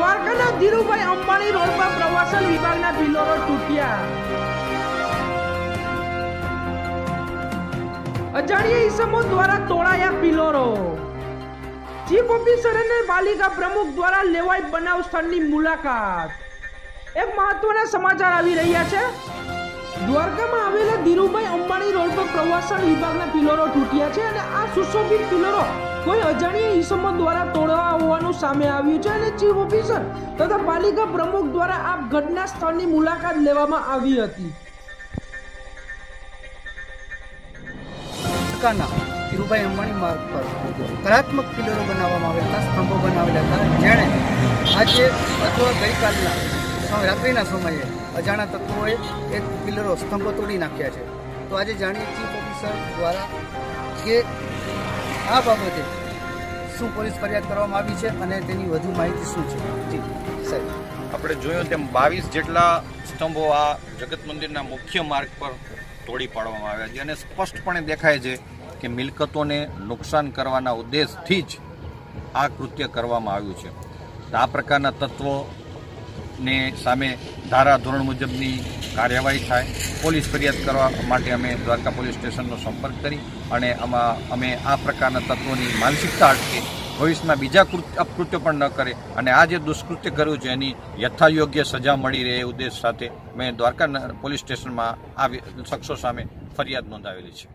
દ્વારકાના ધીરુભાઈ અંબાણી રોડ પર પ્રવાસન વિભાગના પિલરો તૂટ્યા। અજાણ્યા ઈસમો દ્વારા તોડાયા પિલરો। ચીફ ઓફિસર અને પાલિકા પ્રમુખ દ્વારા લેવાઈ બનાવ સ્થળની મુલાકાત। એક મહત્વના સમાચાર આવી રહ્યા છે। દ્વારકામાં આવેલા ધીરુભાઈ અંબાણી રોડ પર પ્રવાસન વિભાગના પિલરો તૂટ્યા છે અને આ સુશોભિત પિલરો કોઈ અજાણ્યા ઈસમો દ્વારા તોડવા હોવાનું સામે આવ્યું છે અને ચીફ ઓફિસર તથા પાલિકા પ્રમુખ દ્વારા આ ઘટના સ્થળની મુલાકાત લેવામાં આવી હતી। ધીરુભાઈ અંબાણી માર્ગ પર કલાત્મક પિલરો બનાવવામાં આવેલા હતા, સ્તંભો બનાવેલા હતા, જેણે આજે અથવા ગઈકાલના રાત્રિના સમયે અજાણ્યા તત્વોએ એક પિલરો સ્તંભો તોડી નાખ્યા છે। તો આજે જાણીએ ચીફ ઓફિસર દ્વારા કે આ બાબતે શું પોલીસ ફરિયાદ કરવામાં આવી છે અને તેની વધુ માહિતી શું છે। જી સાહેબ, આપણે જોયું તેમ 22 જેટલા સ્તંભો આ જગત મંદિરના મુખ્ય માર્ગ પર તોડી પાડવામાં આવ્યા છે અને સ્પષ્ટપણે દેખાય છે કે મિલકતોને નુકસાન કરવાના ઉદ્દેશથી જ આ કૃત્ય કરવામાં આવ્યું છે। તો આ પ્રકારના તત્વોને સામે ધારા ધોરણ મુજબની કાર્યવાહી થાય, પોલીસ ફરિયાદ કરવા માટે અમે દ્વારકા પોલીસ સ્ટેશનનો સંપર્ક કરી અને અમે આ પ્રકારના તત્વોની માનસિકતા અટકે, ભવિષ્યમાં બીજા અપકૃત્યો પણ ન કરે અને આ જે દુષ્કૃત્ય કર્યું છે એની યથાયોગ્ય સજા મળી રહે એ ઉદ્દેશ સાથે મેં દ્વારકા પોલીસ સ્ટેશનમાં આ શખ્સો સામે ફરિયાદ નોંધાવેલી છે।